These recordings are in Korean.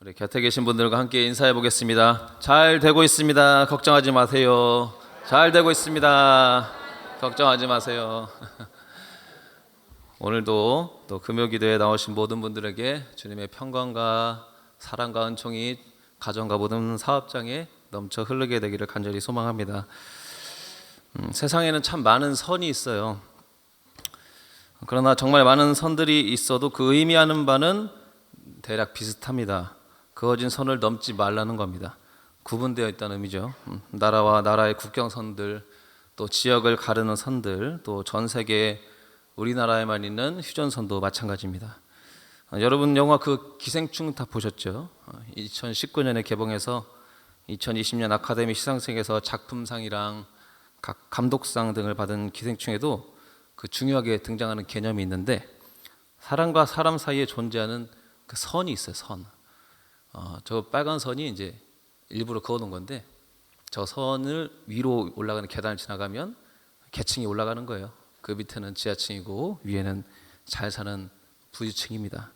우리 곁에 계신 분들과 함께 인사해 보겠습니다. 잘 되고 있습니다. 걱정하지 마세요. 잘 되고 있습니다. 걱정하지 마세요. 오늘도 또 금요기도에 나오신 모든 분들에게 주님의 평강과 사랑과 은총이 가정과 모든 사업장에 넘쳐 흐르게 되기를 간절히 소망합니다. 세상에는 참 많은 선이 있어요. 그러나 정말 많은 선들이 있어도 그 의미하는 바는 대략 비슷합니다. 그어진 선을 넘지 말라는 겁니다. 구분되어 있다는 의미죠. 나라와 나라의 국경선들, 또 지역을 가르는 선들, 또 전 세계 우리나라에만 있는 휴전선도 마찬가지입니다. 여러분 영화 그 기생충 다 보셨죠? 2019년에 개봉해서 2020년 아카데미 시상식에서 작품상이랑 각 감독상 등을 받은 기생충에도 그 중요하게 등장하는 개념이 있는데, 사람과 사람 사이에 존재하는 그 선이 있어요. 선. 저 빨간 선이 이제 일부러 그어놓은 건데, 저 선을 위로 올라가는 계단을 지나가면 계층이 올라가는 거예요. 그 밑에는 지하층이고 위에는 잘 사는 부유층입니다.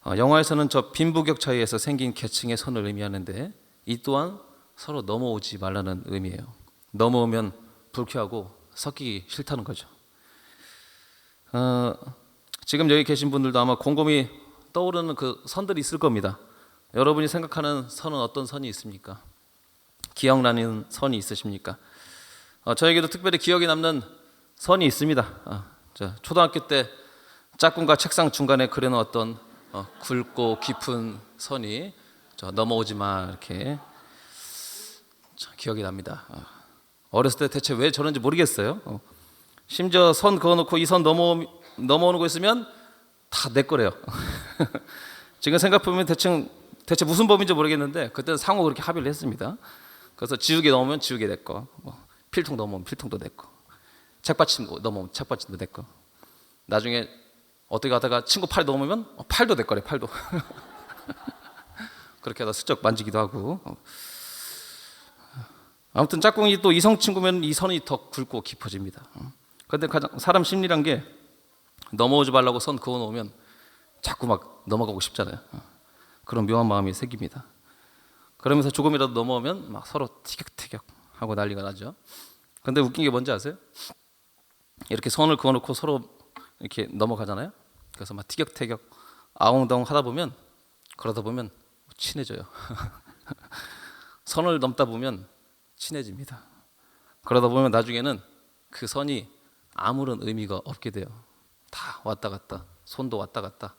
영화에서는 저 빈부격차에서 생긴 계층의 선을 의미하는데, 이 또한 서로 넘어오지 말라는 의미예요. 넘어오면 불쾌하고 섞이기 싫다는 거죠. 지금 여기 계신 분들도 아마 곰곰이 떠오르는 그 선들이 있을 겁니다. 여러분이 생각하는 선은 어떤 선이 있습니까? 기억나는 선이 있으십니까? 저에게도 특별히 기억에 남는 선이 있습니다. 초등학교 때 짝꿍과 책상 중간에 그려놓았던 굵고 깊은 선이 넘어오지 마, 이렇게 기억이 납니다. 어렸을 때 대체 왜 저런지 모르겠어요. 심지어 선 그어놓고 이 선 넘어오는 거 있으면 다 내 거래요. 지금 생각해보면 대체 무슨 법인지 모르겠는데, 그때는 상호 그렇게 합의를 했습니다. 그래서 지우개 넘으면 지우개 내 거, 필통 넘으면 필통도 내 거, 책받침 넘으면 책받침도 내 거. 나중에 어떻게 하다가 친구 팔 넘으면 팔도 내 거래, 팔도. 그렇게 하다 슬쩍 만지기도 하고. 아무튼 짝꿍이 또 이성 친구면 이 선이 더 굵고 깊어집니다. 그런데 가장 사람 심리란 게, 넘어오지 말라고 선 그어 놓으면 자꾸 막 넘어가고 싶잖아요. 그런 묘한 마음이 생깁니다. 그러면서 조금이라도 넘어오면 막 서로 티격태격 하고 난리가 나죠. 근데 웃긴 게 뭔지 아세요? 이렇게 선을 그어 놓고 서로 이렇게 넘어가잖아요. 그래서 막 티격태격 아웅다웅 하다 보면, 그러다 보면 친해져요. 선을 넘다 보면 친해집니다. 그러다 보면 나중에는 그 선이 아무런 의미가 없게 돼요. 다 왔다 갔다, 손도 왔다 갔다,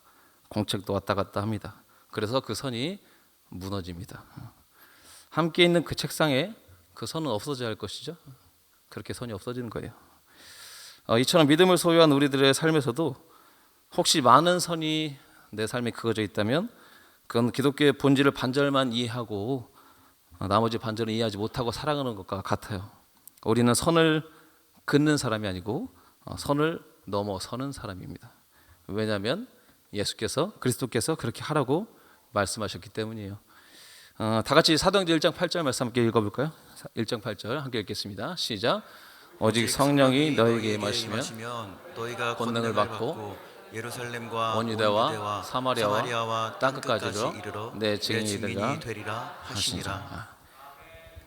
공책도 왔다 갔다 합니다. 그래서 그 선이 무너집니다. 함께 있는 그 책상에 그 선은 없어져야 할 것이죠. 그렇게 선이 없어지는 거예요. 이처럼 믿음을 소유한 우리들의 삶에서도 혹시 많은 선이 내 삶에 그어져 있다면, 그건 기독교의 본질을 반절만 이해하고 나머지 반절은 이해하지 못하고 살아가는 것과 같아요. 우리는 선을 긋는 사람이 아니고 선을 넘어서는 사람입니다. 왜냐하면 그리스도께서 그렇게 하라고 말씀하셨기 때문이에요. 다 같이 사도행전 1장 8절 말씀 함께 읽어볼까요? 1장 8절 함께 읽겠습니다. 시작. 오직 성령이 너에게 임하시면 너희가 권능을 받고 예루살렘과 온 유대와 사마리아와 땅끝까지로 내 증인이 되리라 하시니라.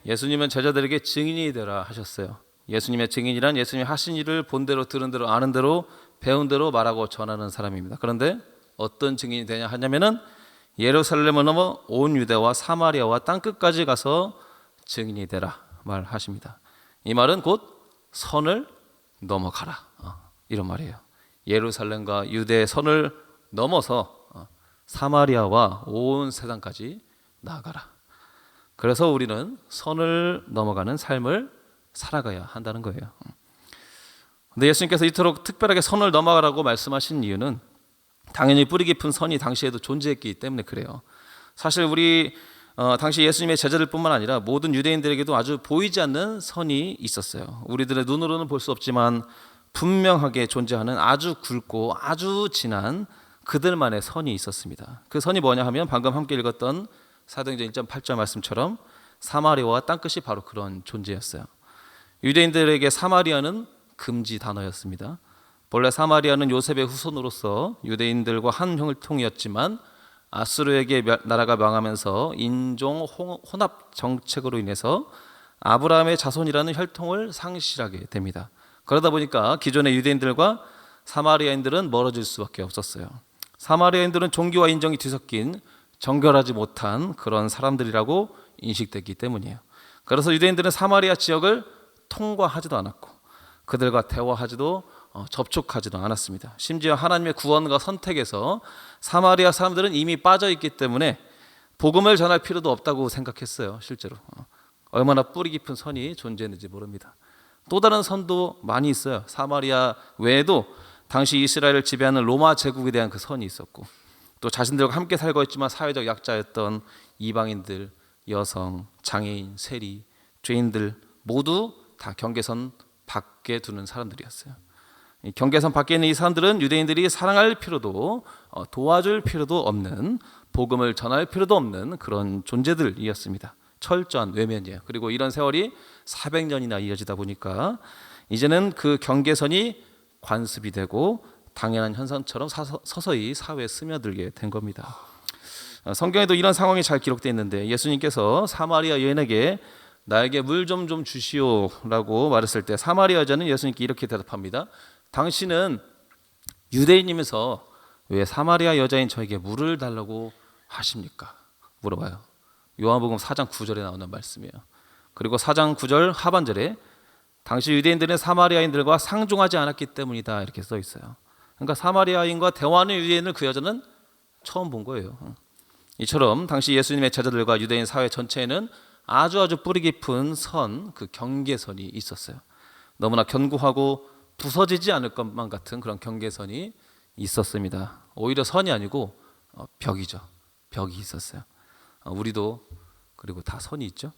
예수님은 제자들에게 증인이 되라 하셨어요. 예수님의 증인이란 예수님이 하신 일을 본 대로 들은 대로 아는 대로 배운 대로 말하고 전하는 사람입니다. 그런데 어떤 증인이 되냐 하냐면은, 예루살렘을 넘어 온 유대와 사마리아와 땅끝까지 가서 증인이 되라 말하십니다. 이 말은 곧 선을 넘어가라, 이런 말이에요. 예루살렘과 유대의 선을 넘어서 사마리아와 온 세상까지 나아가라. 그래서 우리는 선을 넘어가는 삶을 살아가야 한다는 거예요. 근데 예수님께서 이토록 특별하게 선을 넘어가라고 말씀하신 이유는 당연히 뿌리 깊은 선이 당시에도 존재했기 때문에 그래요. 사실 우리 당시 예수님의 제자들 뿐만 아니라 모든 유대인들에게도 아주 보이지 않는 선이 있었어요. 우리들의 눈으로는 볼 수 없지만 분명하게 존재하는 아주 굵고 아주 진한 그들만의 선이 있었습니다. 그 선이 뭐냐 하면, 방금 함께 읽었던 사도행전 1장 8절 말씀처럼 사마리아와 땅끝이 바로 그런 존재였어요. 유대인들에게 사마리아는 금지 단어였습니다. 본래 사마리아는 요셉의 후손으로서 유대인들과 한 혈통이었지만 아수르에게 나라가 망하면서 인종 혼합 정책으로 인해서 아브라함의 자손이라는 혈통을 상실하게 됩니다. 그러다 보니까 기존의 유대인들과 사마리아인들은 멀어질 수밖에 없었어요. 사마리아인들은 종교와 인종이 뒤섞인 정결하지 못한 그런 사람들이라고 인식됐기 때문이에요. 그래서 유대인들은 사마리아 지역을 통과하지도 않았고 그들과 대화하지도 접촉하지도 않았습니다. 심지어 하나님의 구원과 선택에서 사마리아 사람들은 이미 빠져 있기 때문에 복음을 전할 필요도 없다고 생각했어요. 실제로 얼마나 뿌리 깊은 선이 존재했는지 모릅니다. 또 다른 선도 많이 있어요. 사마리아 외에도 당시 이스라엘을 지배하는 로마 제국에 대한 그 선이 있었고 또 자신들과 함께 살고 있지만 사회적 약자였던 이방인들, 여성, 장애인, 세리, 죄인들 모두 다 경계선 밖에 두는 사람들이었어요. 이 경계선 밖에 있는 이 사람들은 유대인들이 사랑할 필요도 도와줄 필요도 없는, 복음을 전할 필요도 없는 그런 존재들이었습니다. 철저한 외면이에요. 그리고 이런 세월이 400년이나 이어지다 보니까 이제는 그 경계선이 관습이 되고 당연한 현상처럼 서서히 사회에 스며들게 된 겁니다. 성경에도 이런 상황이 잘 기록되어 있는데 예수님께서 사마리아 여인에게 나에게 물 좀 주시오라고 말했을 때 사마리아 여자는 예수님께 이렇게 대답합니다. 당신은 유대인이면서 왜 사마리아 여자인 저에게 물을 달라고 하십니까? 물어봐요. 요한복음 4장 9절에 나오는 말씀이에요. 그리고 4장 9절 하반절에 당시 유대인들은 사마리아인들과 상종하지 않았기 때문이다 이렇게 써 있어요. 그러니까 사마리아인과 대화하는 유대인을 그 여자는 처음 본 거예요. 이처럼 당시 예수님의 제자들과 유대인 사회 전체에는 아주 뿌리 깊은 선, 그 경계선이 있었어요. 너무나 견고하고 부서지지 않을 것만 같은 그런 경계선이 있었습니다. 오히려 선이 아니고 벽이죠. 벽이 있었어요. 우리도 그리고 다 선이 있죠.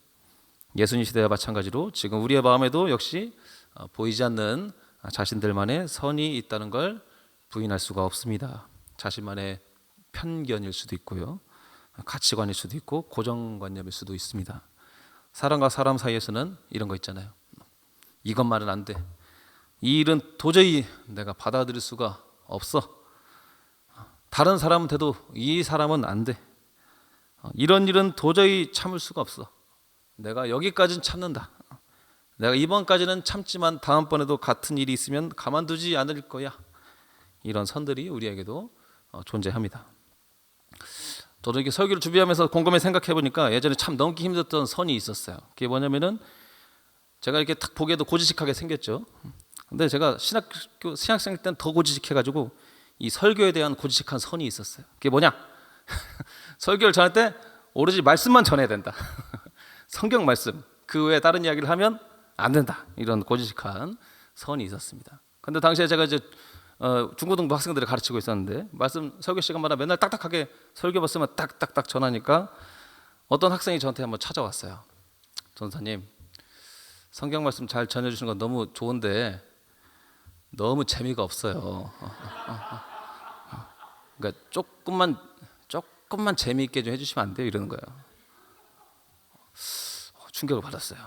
예수님 시대와 마찬가지로 지금 우리의 마음에도 역시 보이지 않는 자신들만의 선이 있다는 걸 부인할 수가 없습니다. 자신만의 편견일 수도 있고요. 가치관일 수도 있고 고정관념일 수도 있습니다. 사람과 사람 사이에서는 이런 거 있잖아요. 이것만은 안 돼. 이 일은 도저히 내가 받아들일 수가 없어. 다른 사람은 돼도 이 사람은 안 돼. 이런 일은 도저히 참을 수가 없어. 내가 여기까지는 참는다. 내가 이번까지는 참지만 다음번에도 같은 일이 있으면 가만두지 않을 거야. 이런 선들이 우리에게도 존재합니다. 저도 이렇게 설교를 준비하면서 곰곰이 생각해 보니까 예전에 참 넘기 힘들었던 선이 있었어요. 그게 뭐냐면은 제가 이렇게 딱 보기에도 고지식하게 생겼죠. 근데 제가 신학생 때는 더 고지식해가지고 이 설교에 대한 고지식한 선이 있었어요. 그게 뭐냐? 설교를 전할 때 오로지 말씀만 전해야 된다. 성경 말씀, 그 외에 다른 이야기를 하면 안 된다. 이런 고지식한 선이 있었습니다. 근데 당시에 제가 이제 중고등부 학생들을 가르치고 있었는데 말씀 설교 시간마다 맨날 딱딱하게 설교 말씀만 딱딱딱 전하니까 어떤 학생이 저한테 한번 찾아왔어요. 전사님, 성경 말씀 잘 전해주시는 건 너무 좋은데 너무 재미가 없어요. 그러니까 조금만 재미있게 좀 해주시면 안 돼요? 이러는 거예요. 충격을 받았어요.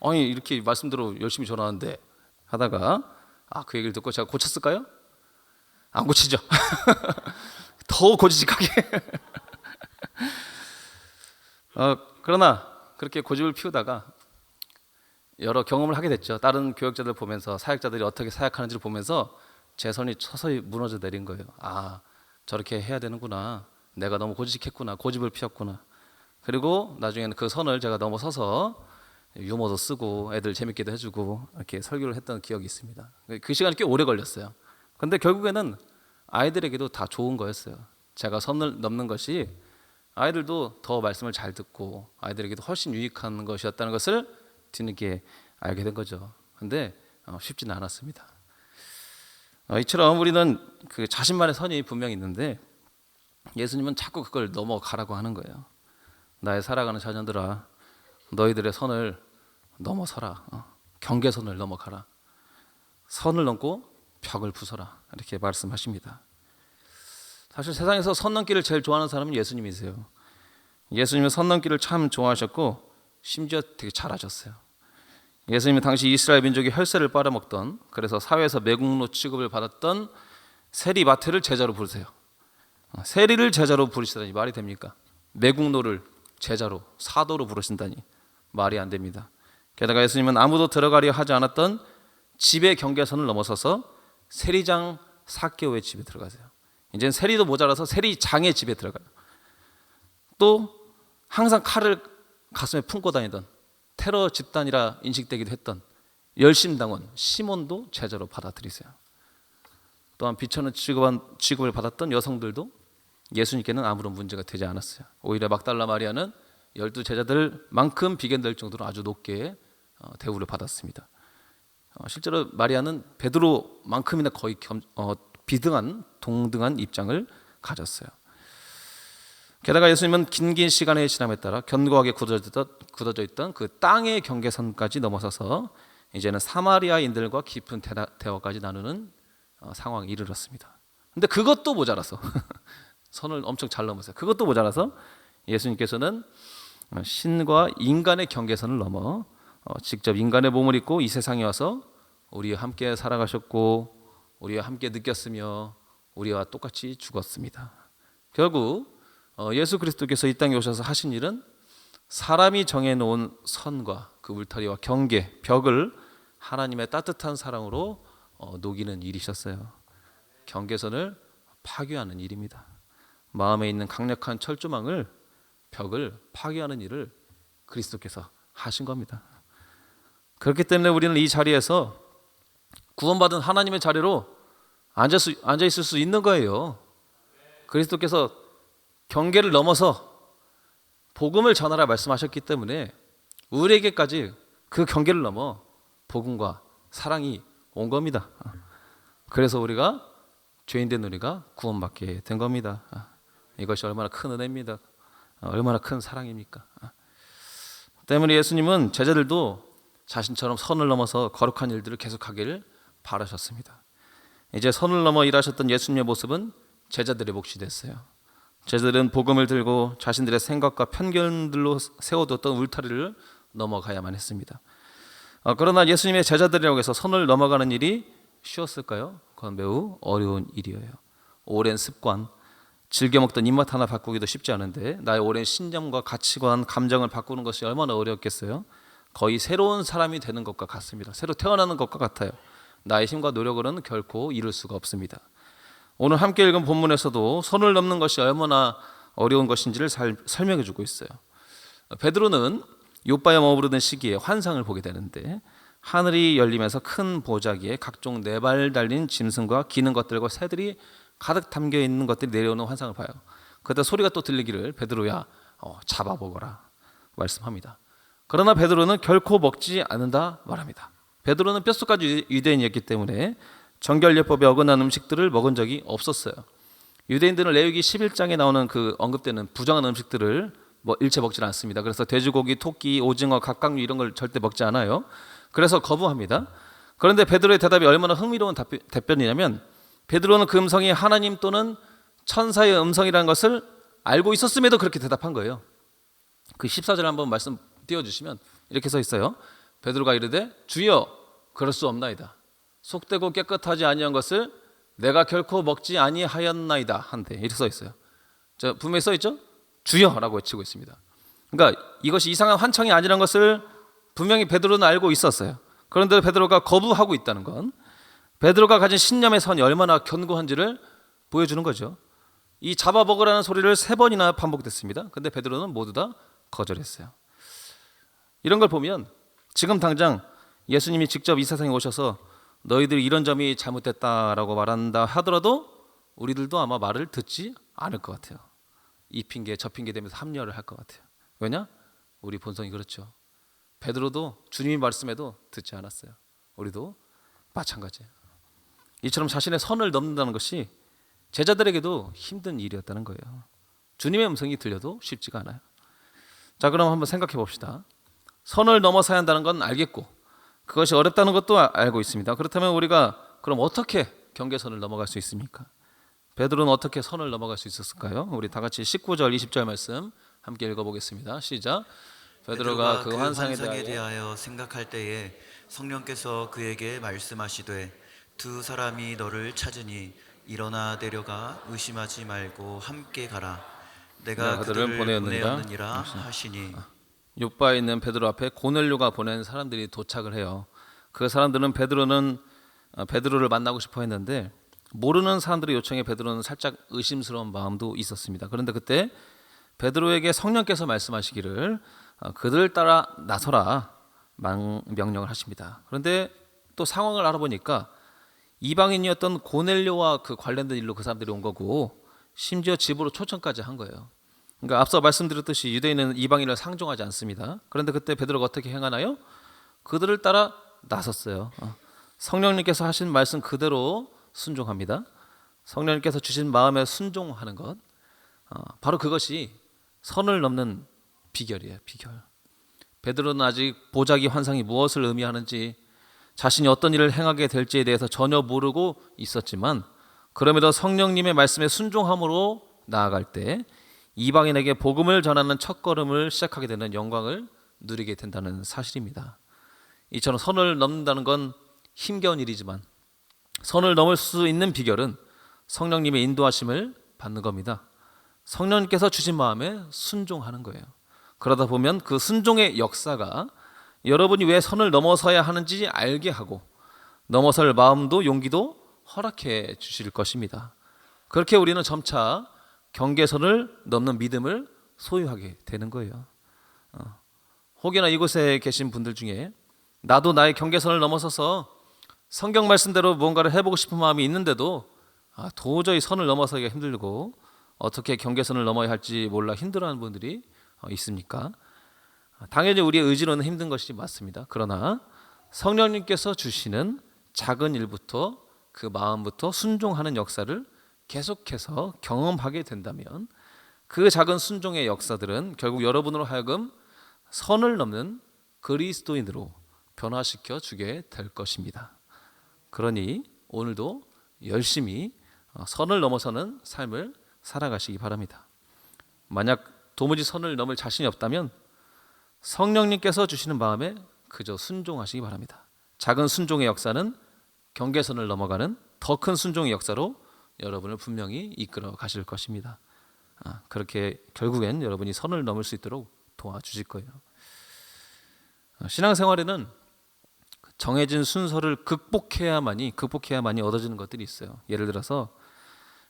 아니 이렇게 말씀대로 열심히 전하는데 하다가 그 얘기를 듣고 제가 고쳤을까요? 안 고치죠. 더 고지식하게. 그러나 그렇게 고집을 피우다가 여러 경험을 하게 됐죠. 다른 교역자들 보면서 사역자들이 어떻게 사역하는지를 보면서 제 선이 서서히 무너져 내린 거예요. 저렇게 해야 되는구나. 내가 너무 고지식했구나. 고집을 피웠구나. 그리고 나중에는 그 선을 제가 넘어서서 유머도 쓰고 애들 재밌게도 해주고 이렇게 설교를 했던 기억이 있습니다. 그 시간이 꽤 오래 걸렸어요. 근데 결국에는 아이들에게도 다 좋은 거였어요. 제가 선을 넘는 것이 아이들도 더 말씀을 잘 듣고 아이들에게도 훨씬 유익한 것이었다는 것을 뒤늦게 알게 된 거죠. 근데 쉽지는 않았습니다. 이처럼 우리는 그 자신만의 선이 분명히 있는데 예수님은 자꾸 그걸 넘어가라고 하는 거예요. 나의 살아가는 자녀들아, 너희들의 선을 넘어서라. 경계선을 넘어가라. 선을 넘고 벽을 부숴라. 이렇게 말씀하십니다. 사실 세상에서 선 넘기를 제일 좋아하는 사람은 예수님이세요. 예수님은 선 넘기를 참 좋아하셨고 심지어 되게 잘하셨어요. 예수님은 당시 이스라엘 민족이 혈세를 빨아먹던, 그래서 사회에서 매국노 취급을 받았던 세리마태를 제자로 부르세요. 세리를 제자로 부르시다니 말이 됩니까? 매국노를 제자로 사도로 부르신다니 말이 안 됩니다. 게다가 예수님은 아무도 들어가려 하지 않았던 집의 경계선을 넘어서서 세리장 삭개오의 집에 들어가세요. 이제는 세리도 모자라서 세리장의 집에 들어가요. 또 항상 칼을 가슴에 품고 다니던 테러 집단이라 인식되기도 했던 열심당원 시몬도 제자로 받아들이세요. 또한 비천한 취급을 받았던 여성들도 예수님께는 아무런 문제가 되지 않았어요. 오히려 막달라 마리아는 12 제자들만큼 비견될 정도로 아주 높게 대우를 받았습니다. 실제로 마리아는 베드로만큼이나 거의 동등한 입장을 가졌어요. 게다가 예수님은 긴 시간의 지남에 따라 견고하게 굳어져 있던 그 땅의 경계선까지 넘어서서 이제는 사마리아인들과 깊은 대화까지 나누는 상황에 이르렀습니다. 근데 그것도 모자라서 선을 엄청 잘 넘었어요. 그것도 모자라서 예수님께서는 신과 인간의 경계선을 넘어 직접 인간의 몸을 입고 이 세상에 와서 우리와 함께 살아가셨고 우리와 함께 느꼈으며 우리와 똑같이 죽었습니다. 결국 예수 그리스도께서 이 땅에 오셔서 하신 일은 사람이 정해놓은 선과 그 울타리와 경계, 벽을 하나님의 따뜻한 사랑으로 녹이는 일이셨어요. 경계선을 파괴하는 일입니다. 마음에 있는 강력한 철조망을 벽을 파괴하는 일을 그리스도께서 하신 겁니다. 그렇기 때문에 우리는 이 자리에서 구원받은 하나님의 자리로 앉아 있을 수 있는 거예요. 그리스도께서 경계를 넘어서 복음을 전하라 말씀하셨기 때문에 우리에게까지 그 경계를 넘어 복음과 사랑이 온 겁니다. 그래서 우리가 죄인된 우리가 구원받게 된 겁니다. 이것이 얼마나 큰 은혜입니다. 얼마나 큰 사랑입니까? 때문에 예수님은 제자들도 자신처럼 선을 넘어서 거룩한 일들을 계속하기를 바라셨습니다. 이제 선을 넘어 일하셨던 예수님의 모습은 제자들의 몫이 됐어요. 제자들은 복음을 들고 자신들의 생각과 편견들로 세워뒀던 울타리를 넘어가야만 했습니다. 그러나 예수님의 제자들이라고 해서 선을 넘어가는 일이 쉬웠을까요? 그건 매우 어려운 일이에요. 오랜 습관, 즐겨 먹던 입맛 하나 바꾸기도 쉽지 않은데 나의 오랜 신념과 가치관, 감정을 바꾸는 것이 얼마나 어렵겠어요? 거의 새로운 사람이 되는 것과 같습니다. 새로 태어나는 것과 같아요. 나의 힘과 노력으로는 결코 이룰 수가 없습니다. 오늘 함께 읽은 본문에서도 선을 넘는 것이 얼마나 어려운 것인지를 설명해 주고 있어요. 베드로는 욥바에 머무르던 시기에 환상을 보게 되는데 하늘이 열리면서 큰 보자기에 각종 4발 달린 짐승과 기는 것들과 새들이 가득 담겨 있는 것들이 내려오는 환상을 봐요. 그때 소리가 또 들리기를 베드로야 잡아먹어라 말씀합니다. 그러나 베드로는 결코 먹지 않는다 말합니다. 베드로는 뼛속까지 유대인이었기 때문에 정결예법에 어긋난 음식들을 먹은 적이 없었어요. 유대인들은 레위기 11장에 나오는 그 언급되는 부정한 음식들을 일체 먹지 않습니다. 그래서 돼지고기, 토끼, 오징어, 각각류 이런 걸 절대 먹지 않아요. 그래서 거부합니다. 그런데 베드로의 대답이 얼마나 흥미로운 답변이냐면 베드로는 그 음성이 하나님 또는 천사의 음성이라는 것을 알고 있었음에도 그렇게 대답한 거예요. 그 14절 한번 말씀 띄워주시면 이렇게 써 있어요. 베드로가 이르되 주여 그럴 수 없나이다. 속되고 깨끗하지 아니한 것을 내가 결코 먹지 아니하였나이다 한데 이렇게 써 있어요. 분명히 써 있죠? 주여라고 외치고 있습니다. 그러니까 이것이 이상한 환청이 아니라는 것을 분명히 베드로는 알고 있었어요. 그런데 베드로가 거부하고 있다는 건 베드로가 가진 신념의 선이 얼마나 견고한지를 보여주는 거죠. 이 잡아먹으라는 소리를 3번이나 반복됐습니다. 그런데 베드로는 모두 다 거절했어요. 이런 걸 보면 지금 당장 예수님이 직접 이 세상에 오셔서 너희들이 이런 점이 잘못됐다라고 말한다 하더라도 우리들도 아마 말을 듣지 않을 것 같아요. 이 핑계 저 핑계 대면서 합리화를 할 것 같아요. 왜냐? 우리 본성이 그렇죠. 베드로도 주님이 말씀해도 듣지 않았어요. 우리도 마찬가지예요. 이처럼 자신의 선을 넘는다는 것이 제자들에게도 힘든 일이었다는 거예요. 주님의 음성이 들려도 쉽지가 않아요. 자, 그럼 한번 생각해 봅시다. 선을 넘어서야 한다는 건 알겠고 그것이 어렵다는 것도 알고 있습니다. 그렇다면 우리가 그럼 어떻게 경계선을 넘어갈 수 있습니까? 베드로는 어떻게 선을 넘어갈 수 있었을까요? 우리 다 같이 19절 20절 말씀 함께 읽어보겠습니다. 시작. 베드로가 그 환상에 대하여 생각할 때에 성령께서 그에게 말씀하시되 두 사람이 너를 찾으니 일어나 내려가 의심하지 말고 함께 가라. 내가 내가 그들을 그들을 보내었느니라 보내었느니라 하시니 요바에 있는 베드로 앞에 고넬료가 보낸 사람들이 도착을 해요. 그 사람들은 베드로를 만나고 싶어 했는데 모르는 사람들의 요청에 베드로는 살짝 의심스러운 마음도 있었습니다. 그런데 그때 베드로에게 성령께서 말씀하시기를 그들을 따라 나서라 명령을 하십니다. 그런데 또 상황을 알아보니까 이방인이었던 고넬료와 그 관련된 일로 그 사람들이 온 거고 심지어 집으로 초청까지 한 거예요. 그러니까 앞서 말씀드렸듯이 유대인은 이방인을 상종하지 않습니다. 그런데 그때 베드로가 어떻게 행하나요? 그들을 따라 나섰어요. 성령님께서 하신 말씀 그대로 순종합니다. 성령님께서 주신 마음에 순종하는 것, 바로 그것이 선을 넘는 비결이에요. 비결. 베드로는 아직 보자기 환상이 무엇을 의미하는지 자신이 어떤 일을 행하게 될지에 대해서 전혀 모르고 있었지만 그럼에도 성령님의 말씀에 순종함으로 나아갈 때 이방인에게 복음을 전하는 첫걸음을 시작하게 되는 영광을 누리게 된다는 사실입니다. 이처럼 선을 넘는다는 건 힘겨운 일이지만 선을 넘을 수 있는 비결은 성령님의 인도하심을 받는 겁니다. 성령님께서 주신 마음에 순종하는 거예요. 그러다 보면 그 순종의 역사가 여러분이 왜 선을 넘어서야 하는지 알게 하고 넘어설 마음도 용기도 허락해 주실 것입니다. 그렇게 우리는 점차 경계선을 넘는 믿음을 소유하게 되는 거예요. 혹여나 이곳에 계신 분들 중에 나도 나의 경계선을 넘어서서 성경 말씀대로 무언가를 해보고 싶은 마음이 있는데도 도저히 선을 넘어서기가 힘들고 어떻게 경계선을 넘어야 할지 몰라 힘들어하는 분들이 있습니까? 당연히 우리의 의지로는 힘든 것이 맞습니다. 그러나 성령님께서 주시는 작은 일부터 그 마음부터 순종하는 역사를 계속해서 경험하게 된다면 그 작은 순종의 역사들은 결국 여러분으로 하여금 선을 넘는 그리스도인으로 변화시켜 주게 될 것입니다. 그러니 오늘도 열심히 선을 넘어서는 삶을 살아가시기 바랍니다. 만약 도무지 선을 넘을 자신이 없다면 성령님께서 주시는 마음에 그저 순종하시기 바랍니다. 작은 순종의 역사는 경계선을 넘어가는 더 큰 순종의 역사로 여러분을 분명히 이끌어 가실 것입니다. 그렇게 결국엔 여러분이 선을 넘을 수 있도록 도와주실 거예요. 신앙생활에는 정해진 순서를 극복해야만이 얻어지는 것들이 있어요. 예를 들어서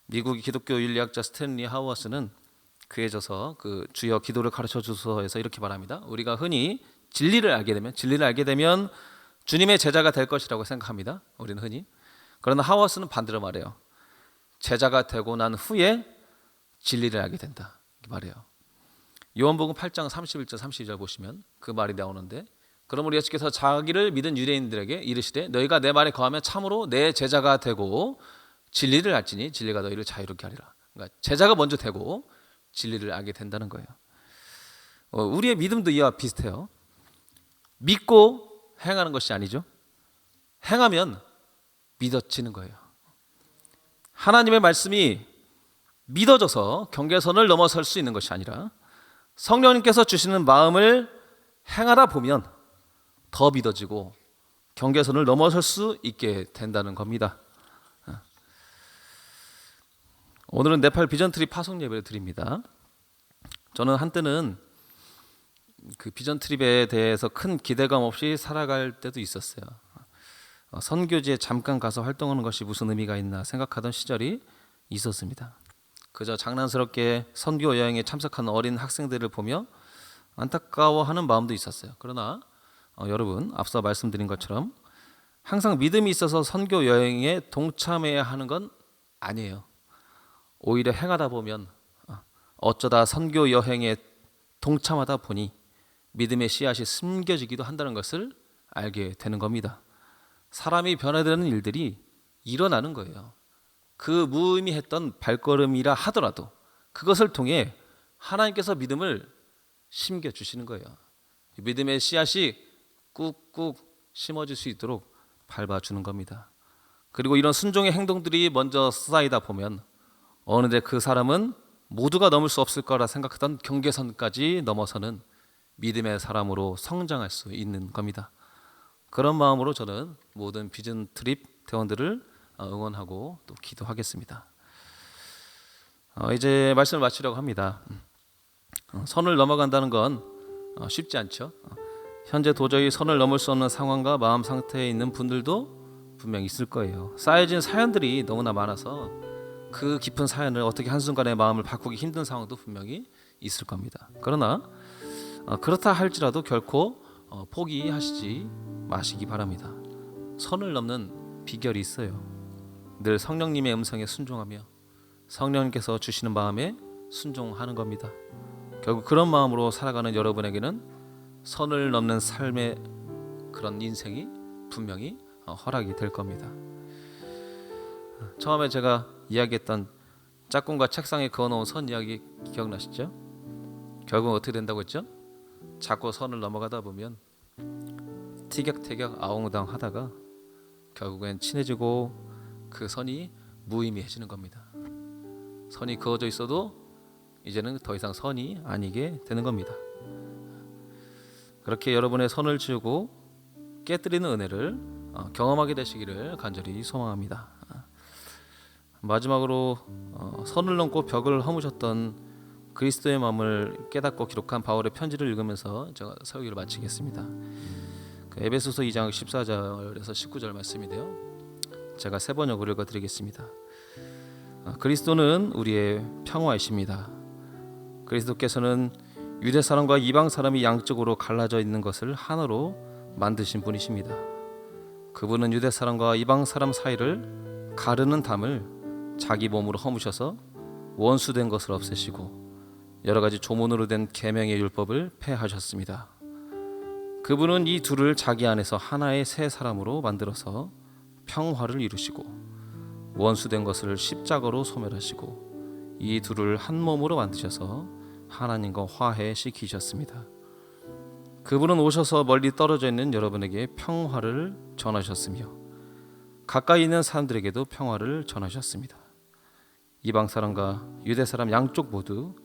미국 기독교 윤리학자 스탠리 하우어스는 그에 져서 그 주여 기도를 가르쳐 주소서에서 이렇게 말합니다. 우리가 흔히 진리를 알게 되면 주님의 제자가 될 것이라고 생각합니다. 우리는 흔히. 그러나 하우어스는 반대로 말해요. 제자가 되고 난 후에 진리를 알게 된다. 이렇게 말해요. 요한복음 8장 31절 32절 보시면 그 말이 나오는데 그러므로 예수께서 자기를 믿은 유대인들에게 이르시되 너희가 내 말에 거하면 참으로 내 제자가 되고 진리를 알지니 진리가 너희를 자유롭게 하리라. 그러니까 제자가 먼저 되고 진리를 알게 된다는 거예요. 우리의 믿음도 이와 비슷해요. 믿고 행하는 것이 아니죠. 행하면 믿어지는 거예요. 하나님의 말씀이 믿어져서 경계선을 넘어설 수 있는 것이 아니라 성령님께서 주시는 마음을 행하다 보면 더 믿어지고 경계선을 넘어설 수 있게 된다는 겁니다. 오늘은 네팔 비전트립 파송 예배를 드립니다. 저는 한때는 그 비전트립에 대해서 큰 기대감 없이 살아갈 때도 있었어요. 선교지에 잠깐 가서 활동하는 것이 무슨 의미가 있나 생각하던 시절이 있었습니다. 그저 장난스럽게 선교 여행에 참석한 어린 학생들을 보며 안타까워하는 마음도 있었어요. 그러나 여러분 앞서 말씀드린 것처럼 항상 믿음이 있어서 선교 여행에 동참해야 하는 건 아니에요. 오히려 행하다 보면 어쩌다 선교 여행에 동참하다 보니 믿음의 씨앗이 심겨지기도 한다는 것을 알게 되는 겁니다. 사람이 변화되는 일들이 일어나는 거예요. 그 무의미했던 발걸음이라 하더라도 그것을 통해 하나님께서 믿음을 심겨주시는 거예요. 믿음의 씨앗이 꾹꾹 심어질 수 있도록 밟아주는 겁니다. 그리고 이런 순종의 행동들이 먼저 쌓이다 보면 어느새 그 사람은 모두가 넘을 수 없을 거라 생각하던 경계선까지 넘어서는 믿음의 사람으로 성장할 수 있는 겁니다. 그런 마음으로 저는 모든 비전 트립 대원들을 응원하고 또 기도하겠습니다. 이제 말씀을 마치려고 합니다. 선을 넘어간다는 건 쉽지 않죠. 현재 도저히 선을 넘을 수 없는 상황과 마음 상태에 있는 분들도 분명히 있을 거예요. 쌓여진 사연들이 너무나 많아서 그 깊은 사연을 어떻게 한순간에 마음을 바꾸기 힘든 상황도 분명히 있을 겁니다. 그러나 그렇다 할지라도 결코 포기하시지 마시기 바랍니다. 선을 넘는 비결이 있어요. 늘 성령님의 음성에 순종하며 성령님께서 주시는 마음에 순종하는 겁니다. 결국 그런 마음으로 살아가는 여러분에게는 선을 넘는 삶의 그런 인생이 분명히 허락이 될 겁니다. 처음에 제가 이야기했던 짝꿍과 책상에 그어놓은 선 이야기 기억나시죠? 결국 어떻게 된다고 했죠? 자꾸 선을 넘어가다 보면 티격태격 아웅다웅 하다가 결국엔 친해지고 그 선이 무의미해지는 겁니다. 선이 그어져 있어도 이제는 더 이상 선이 아니게 되는 겁니다. 그렇게 여러분의 선을 지우고 깨뜨리는 은혜를 경험하게 되시기를 간절히 소망합니다. 마지막으로 선을 넘고 벽을 허무셨던 그리스도의 마음을 깨닫고 기록한 바울의 편지를 읽으면서 제가 설교를 마치겠습니다. 에베소서 2장 14절에서 19절 말씀인데요. 제가 세 번역으로 읽어드리겠습니다. 그리스도는 우리의 평화이십니다. 그리스도께서는 유대 사람과 이방 사람이 양쪽으로 갈라져 있는 것을 하나로 만드신 분이십니다. 그분은 유대 사람과 이방 사람 사이를 가르는 담을 자기 몸으로 허무셔서 원수된 것을 없애시고 여러 가지 조문으로 된 계명의 율법을 폐하셨습니다. 그분은 이 둘을 자기 안에서 하나의 새 사람으로 만들어서 평화를 이루시고 원수된 것을 십자가로 소멸하시고 이 둘을 한 몸으로 만드셔서 하나님과 화해시키셨습니다. 그분은 오셔서 멀리 떨어져 있는 여러분에게 평화를 전하셨으며 가까이 있는 사람들에게도 평화를 전하셨습니다. 이방 사람과 유대 사람 양쪽 모두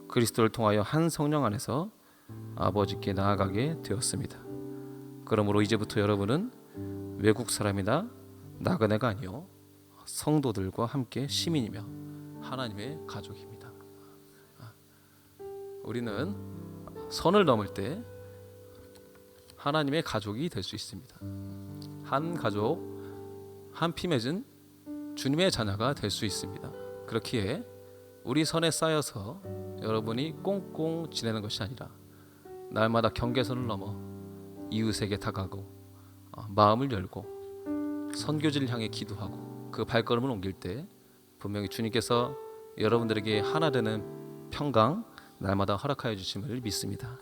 그리스도를 통하여 한 성령 안에서 아버지께 나아가게 되었습니다. 그러므로 이제부터 여러분은 외국 사람이나 나그네가 아니요 성도들과 함께 시민이며 하나님의 가족입니다. 우리는 선을 넘을 때 하나님의 가족이 될 수 있습니다. 한 가족, 한 피 맺은 주님의 자녀가 될 수 있습니다. 그렇기에 우리 선에 쌓여서 여러분이 꽁꽁 지내는 것이 아니라 날마다 경계선을 넘어 이웃에게 다가가고 마음을 열고 선교지를 향해 기도하고 그 발걸음을 옮길 때 분명히 주님께서 여러분들에게 하나 되는 평강 날마다 허락하여 주심을 믿습니다.